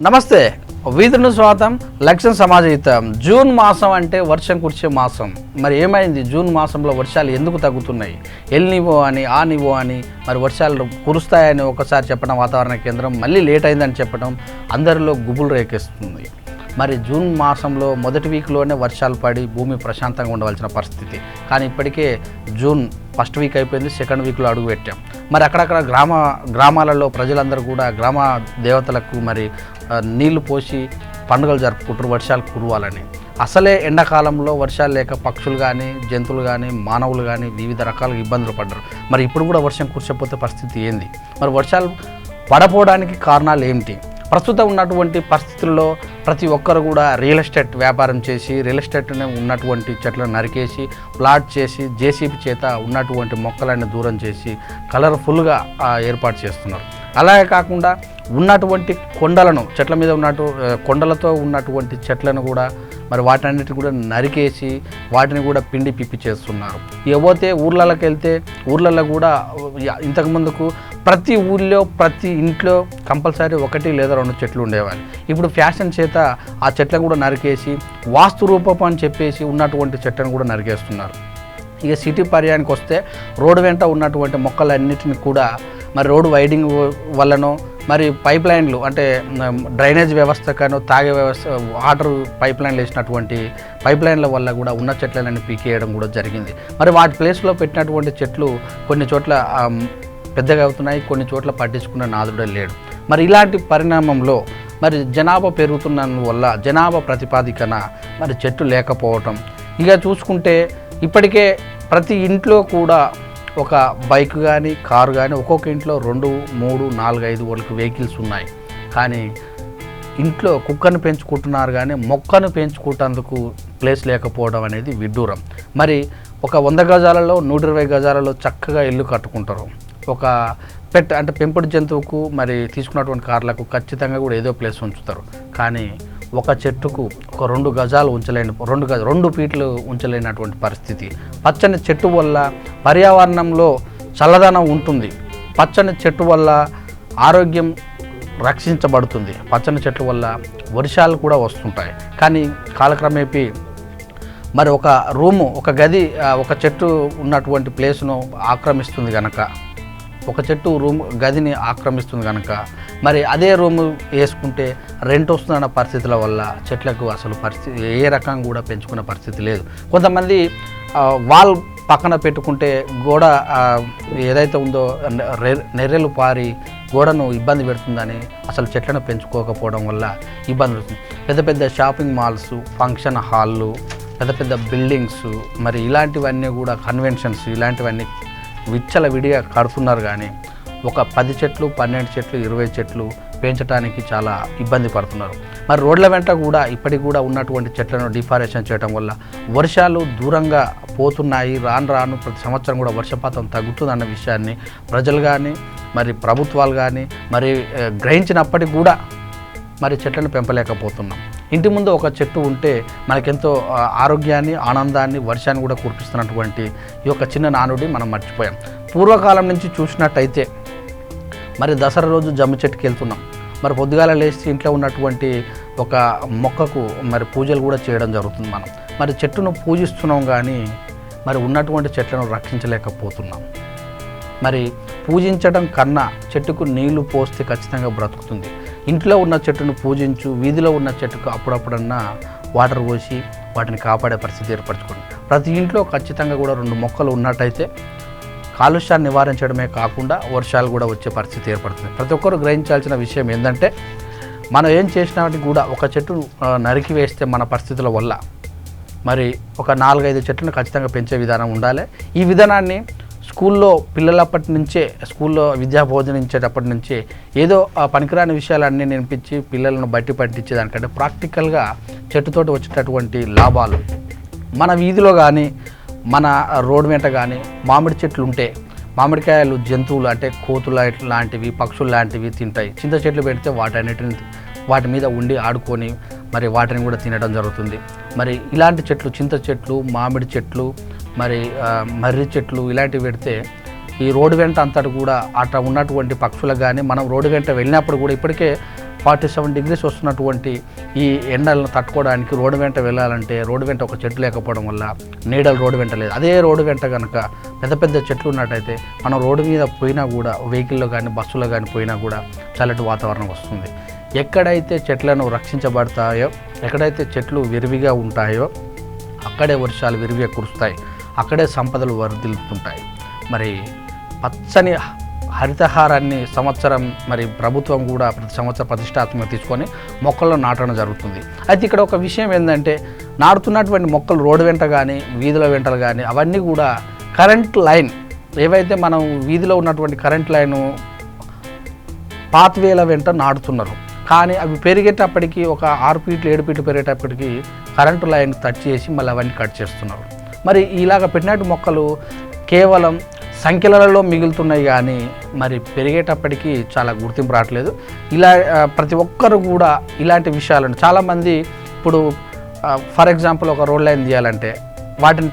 నమస్తే వీధును స్వాగతం లక్ష్యం సమాజహితం. జూన్ మాసం అంటే వర్షం కురిసే మాసం. మరి ఏమైంది? జూన్ మాసంలో వర్షాలు ఎందుకు తగ్గుతున్నాయి? ఎల్ నివో అని ఆ నివో అని మరి వర్షాలు కురుస్తాయని ఒకసారి చెప్పడం వాతావరణ కేంద్రం, మళ్ళీ లేట్ అయిందని చెప్పడం అందరిలో గుబులు రేకేస్తుంది. మరి జూన్ మాసంలో మొదటి వీక్లోనే వర్షాలు పడి భూమి ప్రశాంతంగా ఉండవలసిన పరిస్థితి, కానీ ఇప్పటికే జూన్ ఫస్ట్ వీక్ అయిపోయింది, సెకండ్ వీక్లో అడుగు పెట్టాం. మరి అక్కడక్కడ గ్రామాలలో ప్రజలందరూ కూడా గ్రామ దేవతలకు మరి నీళ్లు పోసి పండుగలు జరుపుకుంటారు వర్షాలు కురవాలని. అసలే ఎండాకాలంలో వర్షాలు లేక పక్షులు కానీ జంతువులు కానీ మానవులు కానీ వివిధ రకాలుగా ఇబ్బందులు పడ్డారు. మరి ఇప్పుడు కూడా వర్షం కురిసకపోతే పరిస్థితి ఏంది? మరి వర్షాలు పడపోవడానికి కారణాలు ఏమిటి? ప్రస్తుతం ఉన్నటువంటి పరిస్థితుల్లో ప్రతి ఒక్కరు కూడా రియల్ ఎస్టేట్ వ్యాపారం చేసి రియల్ ఎస్టేట్నే ఉన్నటువంటి చెట్లను నరికేసి ప్లాట్ చేసి జేసీబీ చేత ఉన్నటువంటి మొక్కలన్నీ దూరం చేసి కలర్ఫుల్గా ఏర్పాటు చేస్తున్నారు. అలాగే కాకుండా ఉన్నటువంటి కొండలను చెట్ల మీద కొండలతో ఉన్నటువంటి చెట్లను కూడా మరి వాటన్నిటిని కూడా నరికేసి వాటిని కూడా పిండి పిప్పి చేస్తున్నారు. ఇకపోతే ఊర్లలోకి వెళ్తే ఊర్లలో కూడా ఇంతకుముందుకు ప్రతి ఊళ్ళో ప్రతి ఇంట్లో కంపల్సరీ 1 లేదా 2 చెట్లు ఉండేవాళ్ళు. ఇప్పుడు ఫ్యాషన్ చేత ఆ చెట్లను కూడా నరికేసి వాస్తు రూపం అని చెప్పేసి ఉన్నటువంటి చెట్లను కూడా నరికేస్తున్నారు. ఇక సిటీ పర్యానికి వస్తే రోడ్డు వెంట ఉన్నటువంటి మొక్కలన్నిటిని కూడా మరి రోడ్డు వైడింగ్ వల్లనో మరి పైప్ లైన్లు అంటే డ్రైనేజ్ వ్యవస్థకనో తాగే వ్యవస్థ వాటర్ పైప్ లైన్లు వేసినటువంటి పైప్ లైన్ల వల్ల కూడా ఉన్న చెట్లన్నీ పీకేయడం కూడా జరిగింది. మరి వాటి ప్లేస్లో పెట్టినటువంటి చెట్లు కొన్ని చోట్ల పెద్దగా అవుతున్నాయి, కొన్ని చోట్ల పట్టించుకున్న నాదుడే లేడు. మరి ఇలాంటి పరిణామంలో మరి జనాభా పెరుగుతున్న వల్ల జనాభా ప్రతిపాదికన మరి చెట్లు లేకపోవటం, ఇక చూసుకుంటే ఇప్పటికే ప్రతి ఇంట్లో కూడా ఒక బైక్ కానీ కారు కానీ ఒక్కొక్క ఇంట్లో 2, 3, 4, 5 వరకు వెహికల్స్ ఉన్నాయి. కానీ ఇంట్లో కుక్కను పెంచుకుంటున్నారు కానీ మొక్కను పెంచుకుంటేందుకు ప్లేస్ లేకపోవడం అనేది విడ్డూరం. మరి ఒక 100 గజాలలో 120 గజాలలో చక్కగా ఇల్లు కట్టుకుంటారు. ఒక పెట్ అంటే పెంపుడు జంతువుకు మరి తీసుకున్నటువంటి కార్లకు ఖచ్చితంగా కూడా ఏదో ప్లేస్ ఉంచుతారు. కానీ ఒక చెట్టుకు ఒక 2 గజాలు ఉంచలేని 2 ఫీట్లు ఉంచలేనటువంటి పరిస్థితి. పచ్చని చెట్టు వల్ల పర్యావరణంలో చల్లదనం ఉంటుంది. పచ్చని చెట్టు వల్ల ఆరోగ్యం రక్షించబడుతుంది. పచ్చని చెట్ల వల్ల వర్షాలు కూడా వస్తుంటాయి. కానీ కాలక్రమేపీ మరి ఒక రూము ఒక గది ఒక చెట్టు ఉన్నటువంటి ప్లేస్ను ఆక్రమిస్తుంది కనుక, ఒక చెట్టు గదిని ఆక్రమిస్తుంది కనుక మరి అదే రూము వేసుకుంటే రెంట్ వస్తుందన్న పరిస్థితుల వల్ల చెట్లకు అసలు పరిస్థితి ఏ రకంగా కూడా పెంచుకునే పరిస్థితి లేదు. కొంతమంది వాల్ పక్కన పెట్టుకుంటే గోడ ఏదైతే ఉందో నెర్రెలు పారి గోడను ఇబ్బంది పెడుతుందని అసలు చెట్లను పెంచుకోకపోవడం వల్ల ఇబ్బంది పడుతుంది. పెద్ద పెద్ద షాపింగ్ మాల్స్, ఫంక్షన్ హాళ్ళు, పెద్ద పెద్ద బిల్డింగ్స్ మరి ఇలాంటివన్నీ కూడా కన్వెన్షన్స్ ఇలాంటివన్నీ విడిగా కడుతున్నారు. కానీ ఒక 10 చెట్లు 12 చెట్లు 20 చెట్లు పెంచడానికి చాలా ఇబ్బంది పడుతున్నారు. మరి రోడ్ల వెంట కూడా ఇప్పటికి కూడా ఉన్నటువంటి చెట్లను డిఫారెస్టేషన్ చేయడం వల్ల వర్షాలు దూరంగా పోతున్నాయి. రాను ప్రతి సంవత్సరం కూడా వర్షపాతం తగ్గుతుందన్న విషయాన్ని ప్రజలు కానీ మరి ప్రభుత్వాలు కానీ మరి గ్రహించినప్పటికీ కూడా మరి చెట్లను పెంపలేకపోతున్నాం. ఇంటి ముందు ఒక చెట్టు ఉంటే మనకెంతో ఆరోగ్యాన్ని ఆనందాన్ని వర్షాన్ని కూడా కురిపిస్తున్నటువంటి ఈ యొక్క చిన్న నానుడి మనం మర్చిపోయాం. పూర్వకాలం నుంచి చూసినట్టయితే మరి దసరా రోజు జమ్మి చెట్టుకి వెళ్తున్నాం. మరి పొద్దుగాల లేచి ఇంట్లో ఉన్నటువంటి ఒక మొక్కకు మరి పూజలు కూడా చేయడం జరుగుతుంది. మనం మరి చెట్టును పూజిస్తున్నాం కానీ మరి ఉన్నటువంటి చెట్లను రక్షించలేకపోతున్నాం. మరి పూజించడం కన్నా చెట్టుకు నీళ్లు పోస్తే ఖచ్చితంగా బ్రతుకుతుంది. ఇంట్లో ఉన్న చెట్టును పూజించు, వీధిలో ఉన్న చెట్టుకు అప్పుడప్పుడన్నా వాటర్ పోసి వాటిని కాపాడే పరిస్థితి ఏర్పరచుకోండి. ప్రతి ఇంట్లో ఖచ్చితంగా కూడా 2 మొక్కలు ఉన్నట్టయితే కాలుష్యాన్ని నివారించడమే కాకుండా వర్షాలు కూడా వచ్చే పరిస్థితి ఏర్పడుతుంది. ప్రతి ఒక్కరు గ్రహించాల్సిన విషయం ఏంటంటే మనం ఏం చేసినప్పటికీ కూడా ఒక చెట్టు నరికి వేస్తే మన పరిస్థితుల వల్ల మరి ఒక 4-5 చెట్లను ఖచ్చితంగా పెంచే విధానం ఉండాలి. ఈ విధానాన్ని స్కూల్లో పిల్లలప్పటి నుంచే స్కూల్లో విద్యా బోధనించేటప్పటి నుంచే ఏదో పనికిరాని విషయాలన్నీ నేర్పించి పిల్లలను బట్టి పట్టించే దానికంటే ప్రాక్టికల్గా చెట్టుతోటి వచ్చేటటువంటి లాభాలు మన వీధిలో కానీ మన రోడ్డు వెంట కానీ మామిడి చెట్లు ఉంటే మామిడికాయలు జంతువులు అంటే కోతులు లాంటివి పక్షులు లాంటివి తింటాయి. చింత చెట్లు పెడితే వాటి మీద ఉండి ఆడుకొని మరి వాటిని కూడా తినడం జరుగుతుంది. మరి ఇలాంటి చెట్లు చింత చెట్లు మామిడి చెట్లు మరి మర్రి చెట్లు ఇలాంటివి పెడితే ఈ రోడ్డు వెంట అంతటి కూడా అట్లా ఉన్నటువంటి పక్షులకు కానీ మనం రోడ్డు వెంట వెళ్ళినప్పుడు కూడా ఇప్పటికే 47 degrees వస్తున్నటువంటి ఈ ఎండలను తట్టుకోవడానికి రోడ్డు వెంట వెళ్ళాలంటే రోడ్డు వెంట ఒక చెట్టు లేకపోవడం వల్ల నీడలు రోడ్డు వెంట లేదు. అదే రోడ్డు వెంట కనుక పెద్ద పెద్ద చెట్లు ఉన్నట్టయితే మనం రోడ్డు మీద పోయినా కూడా వెహికల్లో కానీ బస్సులో కానీ పోయినా కూడా చల్లటి వాతావరణం వస్తుంది. ఎక్కడైతే చెట్లను రక్షించబడతాయో, ఎక్కడైతే చెట్లు విరివిగా ఉంటాయో అక్కడే వర్షాలు విరివిగా కురుస్తాయి, అక్కడే సంపదలు వర్ధిల్లుతుంటాయి. మరి పచ్చని హరితహారాన్ని సంవత్సరం మరి ప్రభుత్వం కూడా ప్రతి సంవత్సరం ప్రతిష్టాత్మకంగా తీసుకొని మొక్కలను నాటడం జరుగుతుంది. అయితే ఇక్కడ ఒక విషయం ఏంటంటే నాటుతున్నటువంటి మొక్కలు రోడ్డు వెంట కానీ వీధుల వెంటలు కానీ అవన్నీ కూడా కరెంట్ లైన్, ఏవైతే మనం వీధిలో ఉన్నటువంటి కరెంట్ లైను పాత్వేల వెంట నాటుతున్నారు. కానీ అవి పెరిగేటప్పటికి ఒక 6 ఫీట్లు 7 ఫీట్లు పెరిగేటప్పటికి కరెంటు లైన్ టచ్ చేసి మళ్ళీ అవన్నీ కట్ చేస్తున్నారు. మరి ఇలాగ పెట్టినట్టు మొక్కలు కేవలం సంఖ్యలలో మిగులుతున్నాయి కానీ మరి పెరిగేటప్పటికి చాలా గుర్తింపు రావట్లేదు. ఇలా ప్రతి ఒక్కరు కూడా ఇలాంటి విషయాలను చాలామంది ఇప్పుడు ఫర్ ఎగ్జాంపుల్ ఒక రోడ్ లైన్ తీయాలంటే వాటిని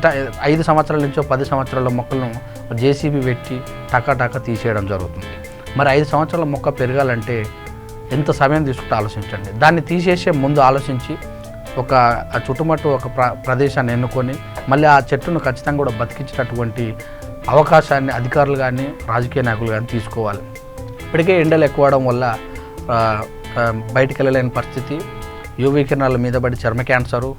5 సంవత్సరాల నుంచో 10 సంవత్సరాల మొక్కలను జేసీబీ పెట్టి టకా తీసేయడం జరుగుతుంది. మరి 5 సంవత్సరాల మొక్క పెరగాలంటే ఎంత సమయం తీసుకుంటే ఆలోచించండి. దాన్ని తీసేసే ముందు ఆలోచించి ఒక చుట్టుముట్టు ఒక ప్రదేశాన్ని ఎన్నుకొని మళ్ళీ ఆ చెట్టును ఖచ్చితంగా కూడా బతికించినటువంటి అవకాశాన్ని అధికారులు కానీ రాజకీయ నాయకులు కానీ తీసుకోవాలి. ఇప్పటికే ఎండలు ఎక్కువడం వల్ల బయటికి వెళ్ళలేని పరిస్థితి, యూవీ కిరణాల మీద పడి చర్మ క్యాన్సరు,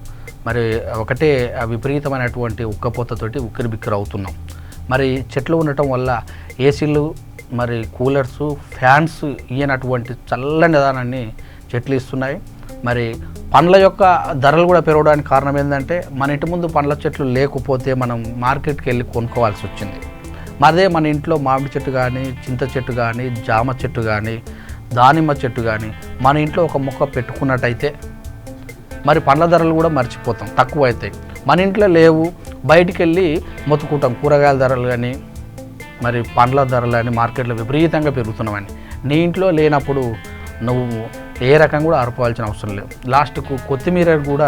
మరి ఒకటే విపరీతమైనటువంటి ఉక్కపోతతోటి ఉక్కిరిబిక్కిరి అవుతున్నాం. మరి చెట్లు ఉండటం వల్ల ఏసీలు మరి కూలర్సు ఫ్యాన్స్ ఇయ్యనటువంటి చల్లని నిదానాన్ని చెట్లు ఇస్తున్నాయి. మరి పండ్ల యొక్క ధరలు కూడా పెరగడానికి కారణం ఏంటంటే మన ఇంటి ముందు పండ్ల చెట్లు లేకపోతే మనం మార్కెట్కి వెళ్ళి కొనుక్కోవాల్సి వచ్చింది. అదే మన ఇంట్లో మామిడి చెట్టు కానీ చింత చెట్టు కానీ జామ చెట్టు కానీ దానిమ్మ చెట్టు కానీ మన ఇంట్లో ఒక మొక్క పెట్టుకున్నట్టయితే మరి పండ్ల ధరలు కూడా మర్చిపోతాం, తక్కువ అవుతాయి. మన ఇంట్లో లేవు, బయటికి వెళ్ళి మొత్తుకుంటాం. కూరగాయల ధరలు కానీ మరి పండ్ల ధరలు అని మార్కెట్లో విపరీతంగా పెరుగుతున్నామని. నీ ఇంట్లో లేనప్పుడు నువ్వు ఏ రకం కూడా అరపాల్సిన అవసరం లేదు. లాస్ట్కు కొత్తిమీర కూడా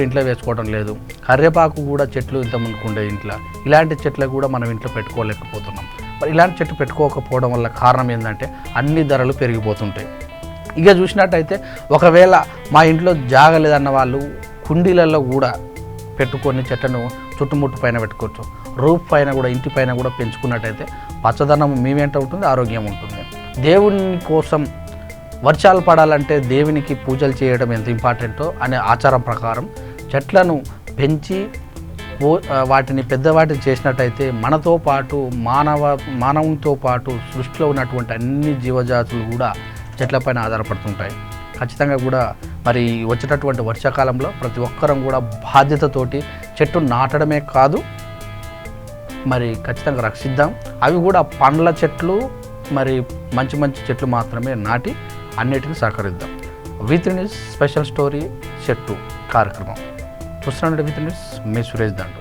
ఇంట్లో వేసుకోవడం లేదు. కరివేపాకు కూడా చెట్లు ఇంత ముందుకుండే ఇంట్లో, ఇలాంటి చెట్లు కూడా మనం ఇంట్లో పెట్టుకోలేకపోతున్నాం. మరి ఇలాంటి చెట్టు పెట్టుకోకపోవడం వల్ల కారణం ఏంటంటే అన్ని ధరలు పెరిగిపోతుంటాయి. ఇక చూసినట్టయితే ఒకవేళ మా ఇంట్లో జాగ లేదన్న వాళ్ళు కుండీలలో కూడా పెట్టుకొని చెట్లను చుట్టుముట్టు పైన పెట్టుకోవచ్చు. రూఫ్ పైన కూడా ఇంటి పైన కూడా పెంచుకున్నట్టయితే పచ్చదనం మీ వెంట ఉంటుంది, ఆరోగ్యం ఉంటుంది. దేవుని కోసం వర్షాలు పడాలంటే దేవునికి పూజలు చేయడం ఎంత ఇంపార్టెంటో అనే ఆచారం ప్రకారం చెట్లను పెంచి వాటిని పెద్దవాటిని చేసినట్టయితే మనతో పాటు మానవునితో పాటు సృష్టిలో ఉన్నటువంటి అన్ని జీవజాతులు కూడా చెట్లపైన ఆధారపడుతుంటాయి. ఖచ్చితంగా కూడా మరి వచ్చేటటువంటి వర్షాకాలంలో ప్రతి ఒక్కరం కూడా బాధ్యతతోటి చెట్టు నాటడమే కాదు మరి ఖచ్చితంగా రక్షిద్దాం. అవి కూడా పండ్ల చెట్లు మరి మంచి చెట్లు మాత్రమే నాటి అన్నిటిని సహకరిద్దాం. V3 న్యూస్ స్పెషల్ స్టోరీ చెట్టు కార్యక్రమం చూస్తున్నాడు. V3 న్యూస్ మీ సురేష్ దండు.